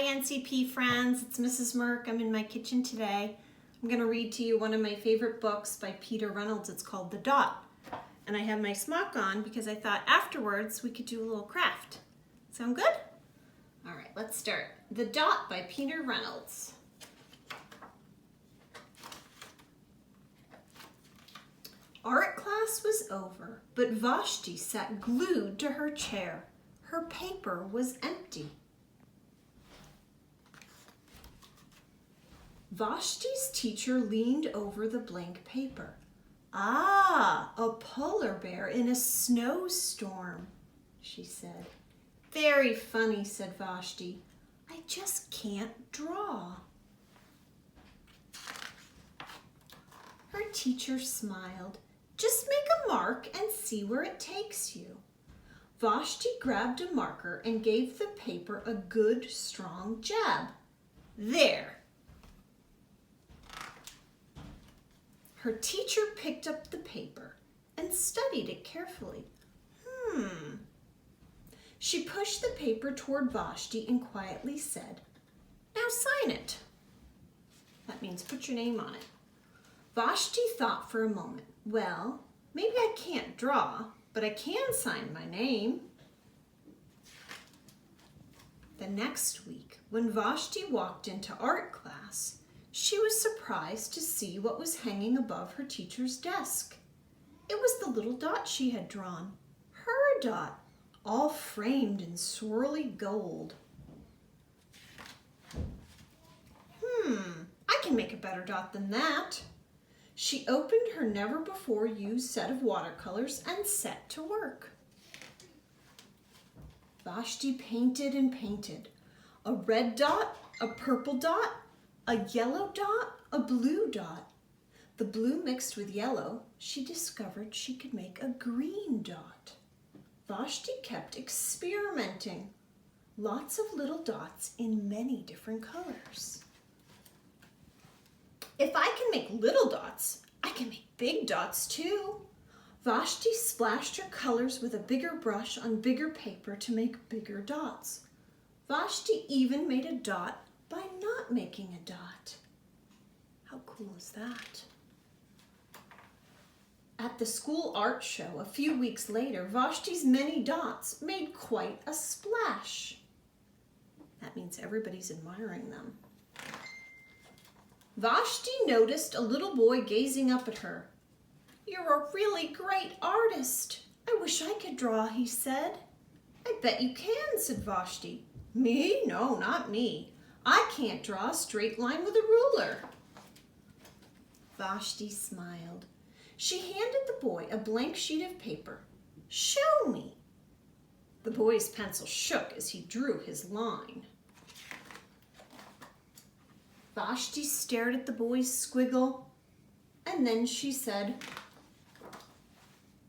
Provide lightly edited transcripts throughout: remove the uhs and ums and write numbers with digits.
Hi NCP friends, it's Mrs. Murk. I'm in my kitchen today. I'm going to read to you one of my favorite books by Peter Reynolds. It's called The Dot. And I have my smock on because I thought afterwards we could do a little craft. Sound good? All right, let's start. The Dot by Peter Reynolds. Art class was over, but Vashti sat glued to her chair. Her paper was empty. Vashti's teacher leaned over the blank paper. Ah, a polar bear in a snowstorm, she said. Very funny, said Vashti. I just can't draw. Her teacher smiled. Just make a mark and see where it takes you. Vashti grabbed a marker and gave the paper a good, strong jab. There. Her teacher picked up the paper and studied it carefully. She pushed the paper toward Vashti and quietly said, Now sign it. That means put your name on it. Vashti thought for a moment. Well, maybe I can't draw, but I can sign my name. The next week, when Vashti walked into art class, she was surprised to see what was hanging above her teacher's desk. It was the little dot she had drawn, her dot, all framed in swirly gold. I can make a better dot than that. She opened her never-before-used set of watercolors and set to work. Vashti painted and painted. A red dot, a purple dot, a yellow dot, a blue dot. The blue mixed with yellow, she discovered she could make a green dot. Vashti kept experimenting. Lots of little dots in many different colors. If I can make little dots, I can make big dots too. Vashti splashed her colors with a bigger brush on bigger paper to make bigger dots. Vashti even made a dot by not making a dot. How cool is that? At the school art show a few weeks later, Vashti's many dots made quite a splash. That means everybody's admiring them. Vashti noticed a little boy gazing up at her. You're a really great artist. I wish I could draw, he said. I bet you can, said Vashti. Me? No, not me. I can't draw a straight line with a ruler. Vashti smiled. She handed the boy a blank sheet of paper. Show me. The boy's pencil shook as he drew his line. Vashti stared at the boy's squiggle, and then she said,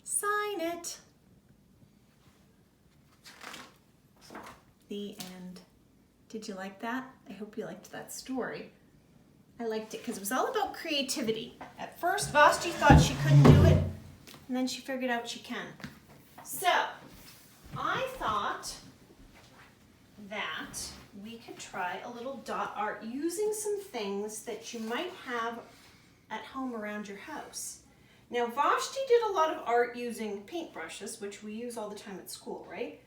Sign it. The end. Did you like that? I hope you liked that story. I liked it because it was all about creativity. At first, Vashti thought she couldn't do it, and then she figured out she can. So, I thought that we could try a little dot art using some things that you might have at home around your house. Now, Vashti did a lot of art using paintbrushes, which we use all the time at school, right?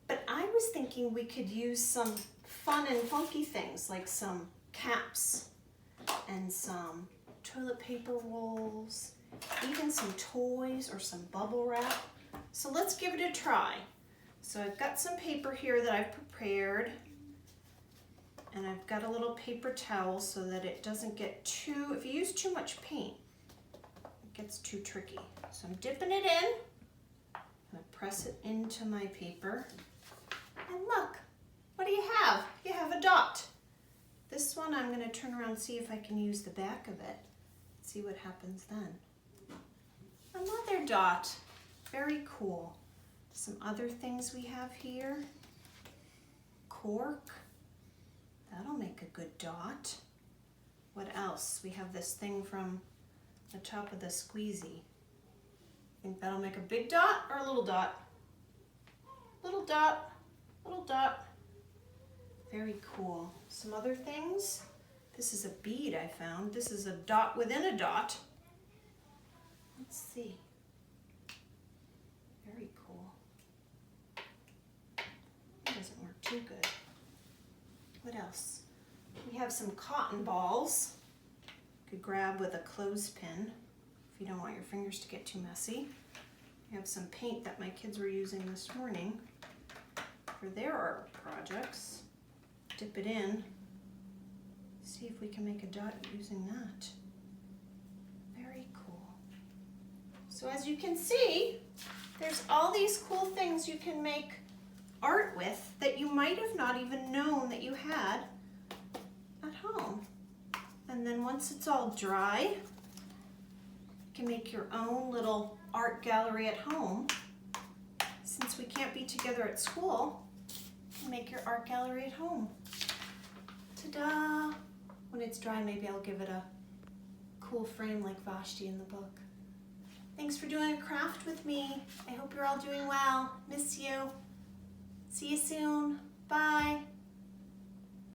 But I was thinking we could use some fun and funky things like some caps and some toilet paper rolls, even some toys or some bubble wrap. So let's give it a try. So I've got some paper here that I've prepared, and I've got a little paper towel so that it doesn't get too, if you use too much paint, it gets too tricky. So I'm dipping it in, I'm gonna press it into my paper, and look, what do you have? You have a dot. This one I'm gonna turn around and see if I can use the back of it, see what happens then. Another dot, very cool. Some other things we have here. Cork, that'll make a good dot. What else? We have this thing from the top of the squeezy. Think that'll make a big dot or a little dot? Little dot, little dot. Very cool. Some other things. This is a bead I found. This is a dot within a dot. Let's see. Very cool. It doesn't work too good. What else? We have some cotton balls. You could grab with a clothespin if you don't want your fingers to get too messy. We have some paint that my kids were using this morning for their art projects. Dip it in. See if we can make a dot using that. Very cool. So as you can see, there's all these cool things you can make art with that you might have not even known that you had at home. And then once it's all dry, you can make your own little art gallery at home. Since we can't be together at school, you can make your art gallery at home. Ta-da! When it's dry, maybe I'll give it a cool frame like Vashti in the book. Thanks for doing a craft with me. I hope you're all doing well. Miss you. See you soon. Bye.